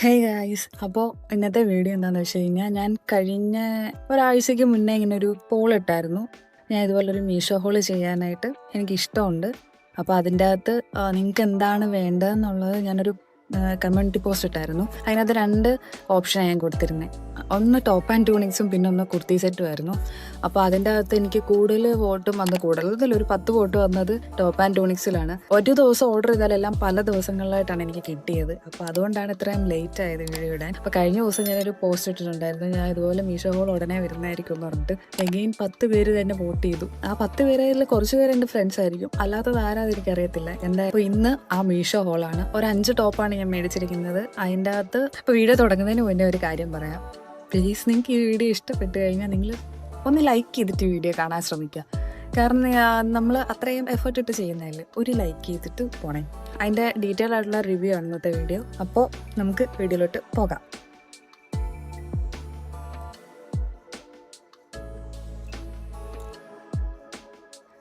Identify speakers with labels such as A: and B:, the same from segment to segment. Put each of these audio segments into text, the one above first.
A: Hey guys, അപ്പോൾ ഇന്നത്തെ video എന്താണെന്ന് വെച്ച് കഴിഞ്ഞാൽ ഞാൻ കഴിഞ്ഞ ഒരാഴ്ചയ്ക്ക് മുന്നേ ഇങ്ങനെ ഒരു പോൾ ഇട്ടായിരുന്നു. ഞാൻ ഇതുപോലൊരു മീഷോ ഹോൾ ചെയ്യാനായിട്ട് എനിക്കിഷ്ടമുണ്ട്. അപ്പോൾ അതിൻ്റെ അകത്ത് നിങ്ങൾക്ക് എന്താണ് വേണ്ടതെന്നുള്ളത് ഞാനൊരു കമ്മ്യൂണിറ്റി പോസ്റ്റ് ഇട്ടായിരുന്നു. അതിനകത്ത് 2 ഓപ്ഷനാണ് ഞാൻ കൊടുത്തിരുന്നത്. ഒന്ന് ടോപ്പ് ആൻഡ് ട്യൂണിങ്സും പിന്നെ ഒന്ന് കുർത്തി സെറ്റുമായിരുന്നു. അപ്പോൾ അതിൻ്റെ അകത്ത് എനിക്ക് കൂടുതൽ വോട്ടും വന്ന് കൂടുതൽ ഒരു 10 വോട്ട് വന്നത് ടോപ്പ് ആൻഡ് ട്യൂണിക്സിലാണ്. ഒരു ദിവസം ഓർഡർ ചെയ്താലെല്ലാം പല ദിവസങ്ങളിലായിട്ടാണ് എനിക്ക് കിട്ടിയത്. അപ്പോൾ അതുകൊണ്ടാണ് ഇത്രയും ലേറ്റ് ആയത് വീഡിയോ ഇടാൻ. അപ്പോൾ കഴിഞ്ഞ ദിവസം ഞാനൊരു പോസ്റ്റ് ഇട്ടിട്ടുണ്ടായിരുന്നു, ഞാൻ ഇതുപോലെ മീഷോ ഹോൾ ഉടനെ വരുന്നതായിരിക്കും എന്ന് പറഞ്ഞിട്ട്. എഗെയിൻ 10 പേര് തന്നെ വോട്ട് ചെയ്തു. ആ 10 പേരിൽ കുറച്ച് പേര് എൻ്റെ ഫ്രണ്ട്സ് ആയിരിക്കും, അല്ലാത്തത് ആരാന്ന് എനിക്കറിയത്തില്ല. എന്തായാലും ഇപ്പോൾ ഇന്ന് ആ മീഷോ ഹോളാണ്. ഒരു 5 ടോപ്പാണ് ഞാൻ മേടിച്ചിരിക്കുന്നത്. അതിൻ്റെ അകത്ത് ഇപ്പോൾ വീഡിയോ തുടങ്ങുന്നതിന് മുന്നേ ഒരു കാര്യം പറയാം. പ്ലീസ്, നിങ്ങൾക്ക് ഈ വീഡിയോ ഇഷ്ടപ്പെട്ട് കഴിഞ്ഞാൽ നിങ്ങൾ ഒന്ന് ലൈക്ക് ചെയ്തിട്ട് വീഡിയോ കാണാൻ ശ്രമിക്കുക. കാരണം നമ്മൾ അത്രയും എഫേർട്ട് ഇട്ട് ചെയ്യുന്നതല്ലേ, ഒരു ലൈക്ക് ചെയ്തിട്ട് പോണേ. അതിൻ്റെ ഡീറ്റെയിൽ ആയിട്ടുള്ള റിവ്യൂ ആണ് ഇന്നത്തെ വീഡിയോ. അപ്പോൾ നമുക്ക് വീഡിയോയിലോട്ട് പോകാം.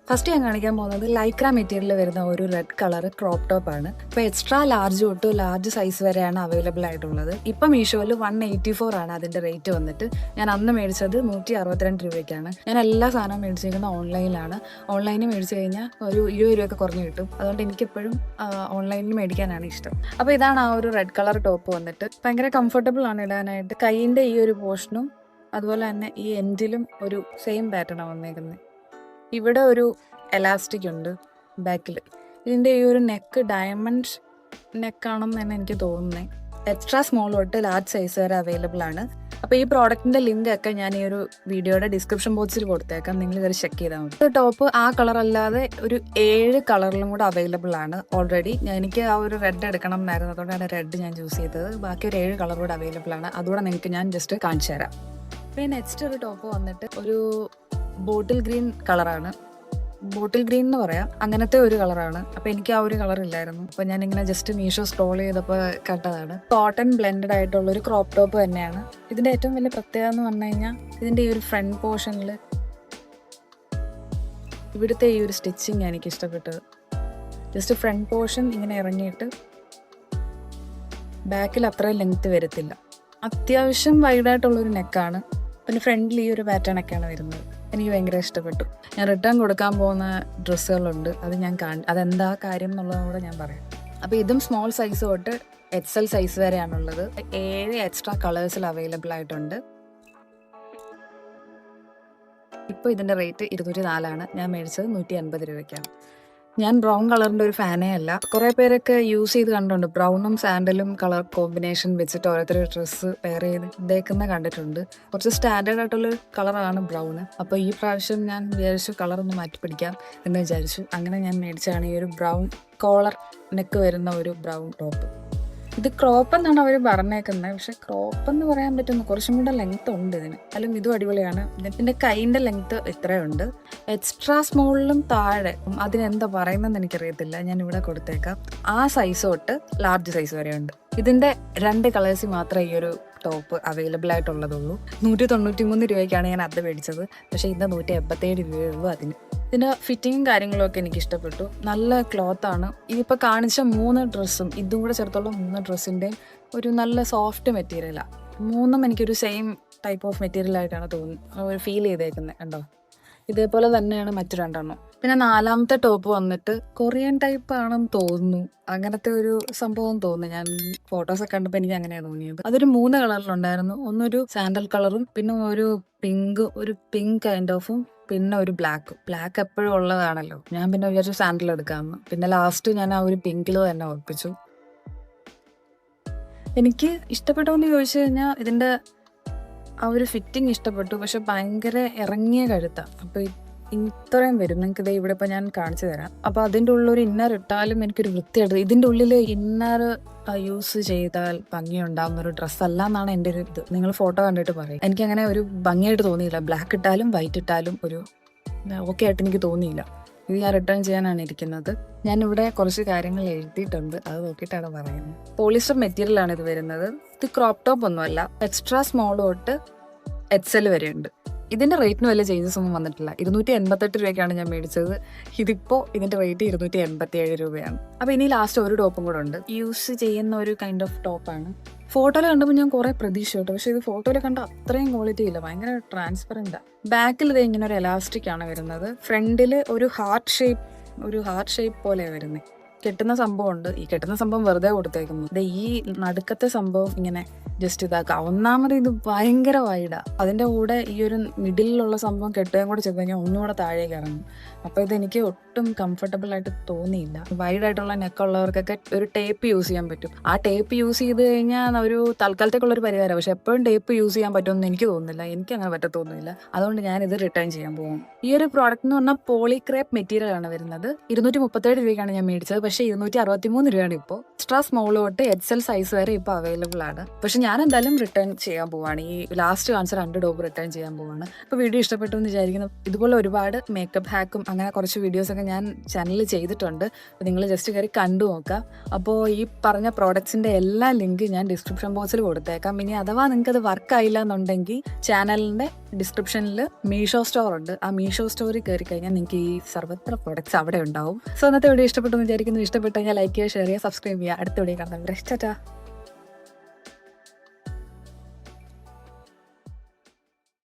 A: ഫസ്റ്റ് ഞാൻ കാണിക്കാൻ പോകുന്നത് ലൈക്ര മെറ്റീരിയൽ വരുന്ന ഒരു റെഡ് കളർ ക്രോപ്പ് ടോപ്പാണ്. ഇപ്പോൾ എക്സ്ട്രാ ലാർജ് തൊട്ട് ലാർജ് സൈസ് വരെയാണ് അവൈലബിൾ ആയിട്ടുള്ളത്. ഇപ്പം മീഷോയിൽ 184 ആണ് അതിൻ്റെ റേറ്റ് വന്നിട്ട്. ഞാൻ അന്ന് മേടിച്ചത് 162 രൂപയ്ക്കാണ്. ഞാൻ എല്ലാ സാധനവും മേടിച്ചിരിക്കുന്നത് ഓൺലൈനിലാണ്. ഓൺലൈനിൽ മേടിച്ച് കഴിഞ്ഞാൽ ഒരു 20 രൂപയൊക്കെ കുറഞ്ഞ് കിട്ടും. അതുകൊണ്ട് എനിക്കെപ്പോഴും ഓൺലൈനിൽ മേടിക്കാനാണ് ഇഷ്ടം. അപ്പോൾ ഇതാണ് ആ ഒരു റെഡ് കളർ ടോപ്പ് വന്നിട്ട്. ഭയങ്കര കംഫർട്ടബിൾ ആണ് ഇടാനായിട്ട്. കൈയിൻ്റെ ഈ ഒരു പോർഷനും അതുപോലെ തന്നെ ഈ എൻഡിലും ഒരു സെയിം പാറ്റേണാണ് വന്നേക്കുന്നത്. ഇവിടെ ഒരു എലാസ്റ്റിക് ഉണ്ട് ബാക്കിൽ. ഇതിൻ്റെ ഈ ഒരു നെക്ക് ഡയമണ്ട് നെക്കാണെന്ന് തന്നെ എനിക്ക് തോന്നുന്നത്. എക്സ്ട്രാ സ്മോൾ തൊട്ട് ലാർജ് സൈസ് വരെ അവൈലബിൾ ആണ്. അപ്പോൾ ഈ പ്രോഡക്റ്റിൻ്റെ ലിങ്ക് ഒക്കെ ഞാൻ ഈ ഒരു വീഡിയോയുടെ ഡിസ്ക്രിപ്ഷൻ ബോക്സിൽ കൊടുത്തേക്കാം, നിങ്ങൾ ഇതൊരു ചെക്ക് ചെയ്താൽ മതി. ഈ ടോപ്പ് ആ കളർ അല്ലാതെ ഒരു 7 കളറിലും കൂടെ അവൈലബിൾ ആണ് ഓൾറെഡി. എനിക്ക് ആ ഒരു റെഡ് എടുക്കണം എന്നായിരുന്നു, അതുകൊണ്ടാണ് റെഡ് ഞാൻ ചൂസ് ചെയ്തത്. ബാക്കി ഒരു 7 കളർ കൂടെ അവൈലബിൾ ആണ്. അതുകൂടെ നിങ്ങൾക്ക് ഞാൻ ജസ്റ്റ് കാണിച്ചു തരാം. പിന്നെ നെക്സ്റ്റ് ഒരു ടോപ്പ് വന്നിട്ട് ഒരു ബോട്ടിൽ ഗ്രീൻ കളറാണ്. ബോട്ടിൽ ഗ്രീൻ എന്ന് പറയാം, അങ്ങനത്തെ ഒരു കളറാണ്. അപ്പോൾ എനിക്ക് ആ ഒരു കളർ ഇല്ലായിരുന്നു. അപ്പോൾ ഞാനിങ്ങനെ ജസ്റ്റ് മീഷോ സ്ക്രോൾ ചെയ്തപ്പോൾ കണ്ടതാണ്. കോട്ടൺ ബ്ലെൻഡഡ് ആയിട്ടുള്ള ഒരു ക്രോപ്പ് ടോപ്പ് തന്നെയാണ്. ഇതിൻ്റെ ഏറ്റവും വലിയ പ്രത്യേകത എന്ന് പറഞ്ഞു കഴിഞ്ഞാൽ ഇതിൻ്റെ ഈ ഒരു ഫ്രണ്ട് പോർഷനിൽ ഇവിടുത്തെ ഈ ഒരു സ്റ്റിച്ചിങ് എനിക്ക് ഇഷ്ടപ്പെട്ടത്. ജസ്റ്റ് ഫ്രണ്ട് പോർഷൻ ഇങ്ങനെ ഇറങ്ങിയിട്ട് ബാക്കിൽ അത്രയും ലെങ്ത്ത് വരത്തില്ല. അത്യാവശ്യം വൈഡായിട്ടുള്ളൊരു നെക്കാണ്. പിന്നെ ഫ്രണ്ടിൽ ഈ ഒരു പാറ്റേൺ ഒക്കെയാണ് വരുന്നത്. എനിക്ക് ഭയങ്കര ഇഷ്ടപ്പെട്ടു. ഞാൻ റിട്ടേൺ കൊടുക്കാൻ പോകുന്ന ഡ്രസ്സുകളുണ്ട്, അത് ഞാൻ അതെന്താ കാര്യം എന്നുള്ളതും കൂടെ ഞാൻ പറയാം. അപ്പോൾ ഇതും സ്മോൾ സൈസ് തൊട്ട് XL സൈസ് വരെയാണുള്ളത്. 7 എക്സ്ട്രാ കളേഴ്സിൽ അവൈലബിൾ ആയിട്ടുണ്ട്. ഇപ്പോൾ ഇതിൻ്റെ റേറ്റ് 204 ആണ്. ഞാൻ മേടിച്ചത് 180 രൂപയ്ക്കാണ്. ഞാൻ ബ്രൗൺ കളറിൻ്റെ ഒരു ഫാനേ അല്ല. കുറേ പേരൊക്കെ യൂസ് ചെയ്ത് കണ്ടിട്ടുണ്ട്. ബ്രൗണും സാൻഡലും കളർ കോമ്പിനേഷൻ വെച്ചിട്ട് ഓരോരുത്തർ ഡ്രസ്സ് പെയർ ചെയ്ത് ഇതേക്കുന്ന കണ്ടിട്ടുണ്ട്. കുറച്ച് സ്റ്റാൻഡേർഡ് ആയിട്ടുള്ളൊരു കളറാണ് ബ്രൗണ്. അപ്പോൾ ഈ പ്രാവശ്യം ഞാൻ വിചാരിച്ചു കളറൊന്ന് മാറ്റി പിടിക്കാം എന്ന് വിചാരിച്ചു. അങ്ങനെ ഞാൻ മേടിച്ചാണ് ഈ ഒരു ബ്രൗൺ കോളർ നെക്ക് വരുന്ന ഒരു ബ്രൗൺ ടോപ്പ്. ഇത് ക്രോപ്പ് എന്നാണ് അവർ പറഞ്ഞേക്കുന്നത്, പക്ഷെ ക്രോപ്പ് എന്ന് പറയാൻ പറ്റുന്ന കുറച്ചും കൂടെ ലെങ്ത്ത് ഉണ്ട് ഇതിന്. അല്ലെങ്കിൽ ഇതും അടിപൊളിയാണ്. ഇതിൻ്റെ കൈൻ്റെ ലെങ്ത്ത് ഇത്രയുണ്ട്. എക്സ്ട്രാ സ്മോളിലും താഴെ, അതിനെന്താ പറയുന്നതെന്ന് എനിക്കറിയത്തില്ല, ഞാൻ ഇവിടെ കൊടുത്തേക്കാം. ആ സൈസ് തൊട്ട് ലാർജ് സൈസ് വരെ ഉണ്ട്. ഇതിൻ്റെ 2 കളേഴ്സിൽ മാത്രമേ ഈ ഒരു ടോപ്പ് അവൈലബിൾ ആയിട്ടുള്ളതുള്ളൂ. 193 രൂപയ്ക്കാണ് ഞാൻ അത് മേടിച്ചത്. പക്ഷേ ഇന്ന് 187 രൂപയുള്ളൂ അതിന്. ഇതിൻ്റെ ഫിറ്റിങ്ങും കാര്യങ്ങളും ഒക്കെ എനിക്ക് ഇഷ്ടപ്പെട്ടു. നല്ല ക്ലോത്താണ്. ഇതിപ്പോൾ കാണിച്ച 3 ഡ്രസ്സും ഇതും കൂടെ ചേർത്തുള്ള 3 ഡ്രസ്സിൻ്റെ ഒരു നല്ല സോഫ്റ്റ് മെറ്റീരിയലാണ്. 3ഉം എനിക്കൊരു സെയിം ടൈപ്പ് ഓഫ് മെറ്റീരിയലായിട്ടാണ് ഒരു ഫീൽ ചെയ്തേക്കുന്നത്. കണ്ടോ, ഇതേപോലെ തന്നെയാണ് മറ്റു 2 പിന്നെ 4ാമത്തെ ടോപ്പ് വന്നിട്ട് കൊറിയൻ ടൈപ്പ് ആണെന്ന് തോന്നുന്നു. അങ്ങനത്തെ ഒരു സംഭവം തോന്നുന്നു. ഞാൻ ഫോട്ടോസൊക്കെ കണ്ടപ്പോൾ എനിക്ക് അങ്ങനെയാണ് തോന്നിയത്. അതൊരു 3 കളറിലുണ്ടായിരുന്നു. ഒന്നൊരു സാൻഡൽ കളറും പിന്നെ ഒരു പിങ്ക് കൈൻഡ് ഓഫും പിന്നെ ഒരു ബ്ലാക്ക് എപ്പോഴും ഉള്ളതാണല്ലോ. ഞാൻ പിന്നെ വിചാരിച്ചു സാൻഡൽ എടുക്കാമെന്ന്. പിന്നെ ലാസ്റ്റ് ഞാൻ ആ ഒരു പിങ്കിൽ തന്നെ ഉറപ്പിച്ചു. എനിക്ക് ഇഷ്ടപ്പെട്ടോന്ന് ചോദിച്ചു കഴിഞ്ഞാൽ ഇതിൻ്റെ ആ ഒരു ഫിറ്റിംഗ് ഇഷ്ടപ്പെട്ടു. പക്ഷെ ഭയങ്കര ഇറങ്ങിയ കഴുത്താണ്. അപ്പോൾ ഇത്രയും വരും. നിങ്ങൾക്ക് ഇതേ ഇവിടെ ഇപ്പോൾ ഞാൻ കാണിച്ചു തരാം. അപ്പോൾ അതിൻ്റെ ഉള്ളൊരു ഇന്നർ ഇട്ടാലും എനിക്കൊരു വൃത്തിയായിട്ട്, ഇതിൻ്റെ ഉള്ളിൽ ഇന്നർ യൂസ് ചെയ്താൽ ഭംഗിയുണ്ടാകുന്ന ഒരു ഡ്രസ്സല്ല എന്നാണ് എൻ്റെ ഒരു ഇത്. നിങ്ങൾ ഫോട്ടോ കണ്ടിട്ട് പറയും. എനിക്കങ്ങനെ ഒരു ഭംഗിയായിട്ട് തോന്നിയില്ല. ബ്ലാക്ക് ഇട്ടാലും വൈറ്റ് ഇട്ടാലും ഒരു ഓക്കെ ആയിട്ട് എനിക്ക് തോന്നിയില്ല. ഇത് ഞാൻ റിട്ടേൺ ചെയ്യാനാണ് ഇരിക്കുന്നത്. ഞാനിവിടെ കുറച്ച് കാര്യങ്ങൾ എഴുതിയിട്ടുണ്ട്, അത് നോക്കിയിട്ടാണ് പറയുന്നത്. പോളിസ്റ്റർ മെറ്റീരിയലാണ് ഇത് വരുന്നത്. ഇത് ക്രോപ്പ് ടോപ്പ് ഒന്നുമല്ല. എക്സ്ട്രാ സ്മോൾ തൊട്ട് XL വരെ ഉണ്ട്. ഇതിൻ്റെ റേറ്റിന് വലിയ ചേഞ്ചസ് ഒന്നും വന്നിട്ടില്ല. 288 രൂപയ്ക്കാണ് ഞാൻ മേടിച്ചത്. ഇതിപ്പോൾ ഇതിൻ്റെ റേറ്റ് 287 രൂപയാണ്. അപ്പോൾ ഇനി ലാസ്റ്റ് ഒരു ടോപ്പും കൂടെ ഉണ്ട്. യൂസ് ചെയ്യുന്ന ഒരു കൈൻഡ് ഓഫ് ടോപ്പാണ്. ഫോട്ടോയിൽ കണ്ടപ്പോൾ ഞാൻ കുറേ പ്രതീക്ഷ കേട്ടോ, പക്ഷേ ഇത് ഫോട്ടോയിൽ കണ്ട അത്രയും ക്വാളിറ്റി ഇല്ല, ഭയങ്കര ട്രാൻസ്പെറൻറ്റാണ്. ബാക്കിൽ ഇത് ഇങ്ങനെ ഒരു എലാസ്റ്റിക് ആണ് വരുന്നത്, ഫ്രണ്ടിൽ ഒരു ഹാർട്ട് ഷേപ്പ് പോലെ വരുന്നത്. കെട്ടുന്ന സംഭവമുണ്ട്, ഈ കെട്ടുന്ന സംഭവം വെറുതെ കൊടുത്തേക്കുന്നു. ഈ നടുക്കത്തെ സംഭവം ഇങ്ങനെ ജസ്റ്റ് ഇതാക്കാം. ഒന്നാമത് ഇത് ഭയങ്കര വൈഡാ, അതിൻ്റെ കൂടെ ഈ ഒരു മിഡിലുള്ള സംഭവം കെട്ടുകയും കൂടെ ചെയ്ത് കഴിഞ്ഞാൽ ഒന്നുകൂടെ താഴേക്ക് ഇറങ്ങും. അപ്പോൾ ഇതെനിക്ക് ഒട്ടും കംഫർട്ടബിൾ ആയിട്ട് തോന്നിയില്ല. വൈഡായിട്ടുള്ള നെക്കുള്ളവർക്കൊക്കെ ഒരു ടേപ്പ് യൂസ് ചെയ്യാൻ പറ്റും. ആ ടേപ്പ് യൂസ് ചെയ്ത് കഴിഞ്ഞാൽ ഒരു തൽക്കാലത്തേക്കുള്ളൊരു പരിഹാരം, പക്ഷെ എപ്പോഴും ടേപ്പ് യൂസ് ചെയ്യാൻ പറ്റുമെന്ന് എനിക്ക് തോന്നുന്നില്ല, എനിക്ക് അങ്ങനെ പറ്റത്തൊന്നുമില്ല. അതുകൊണ്ട് ഞാനിത് റിട്ടേൺ ചെയ്യാൻ പോകും. ഈ ഒരു പ്രോഡക്റ്റ് എന്ന് പറഞ്ഞാൽ പോളിക്രേപ്പ് മെറ്റീരിയൽ ആണ് വരുന്നത്. 237 രൂപയ്ക്കാണ് ഞാൻ മേടിച്ചത്, പക്ഷേ 263 രൂപയാണ് ഇപ്പോൾ. എക്സ്ട്രാ സ്മോൾ തൊട്ട് XL സൈസ് വരെ ഇപ്പോൾ അവൈലബിൾ ആണ്. പക്ഷെ ഞാൻ എന്തായാലും റിട്ടേൺ ചെയ്യാൻ പോവാണ്. ഈ ലാസ്റ്റ് കാണിച്ച 2 ടോപ്പ് റിട്ടേൺ ചെയ്യാൻ പോവാണ്. അപ്പോൾ വീഡിയോ ഇഷ്ടപ്പെട്ടു എന്ന് വിചാരിക്കുന്നു. ഇതുപോലെ ഒരുപാട് മേക്കപ്പ് ഹാക്കും അങ്ങനെ കുറച്ച് വീഡിയോസൊക്കെ ഞാൻ ചാനലിൽ ചെയ്തിട്ടുണ്ട്. അപ്പോൾ നിങ്ങൾ ജസ്റ്റ് കയറി കണ്ടു നോക്കാം. അപ്പോൾ ഈ പറഞ്ഞ പ്രോഡക്ട്സിൻ്റെ എല്ലാ ലിങ്ക് ഞാൻ ഡിസ്ക്രിപ്ഷൻ ബോക്സിൽ കൊടുത്തേക്കാം. ഇനി അഥവാ നിങ്ങൾക്ക് അത് വർക്ക് ആയില്ല എന്നുണ്ടെങ്കിൽ ചാനലിൻ്റെ ഡിസ്ക്രിപ്ഷനിൽ മീഷോ സ്റ്റോർ ഉണ്ട്. ആ മീഷോ സ്റ്റോറിൽ കയറി കഴിഞ്ഞാൽ നിങ്ങൾക്ക് ഈ സർവത്ര പ്രോഡക്ട്സ് അവിടെ ഉണ്ടാവും. സോ ഇന്നത്തെ വീഡിയോ ഇഷ്ടപ്പെട്ടു എന്ന് വിചാരിക്കുന്നു. ഇഷ്ടപ്പെട്ടു കഴിഞ്ഞാൽ ലൈക്ക് ചെയ്യുക, ഷെയർ ചെയ്യുക, സബ്സ്ക്രൈബ് ചെയ്യുക. അടുത്ത വീഡിയോ കാണാം. ടാറ്റാ.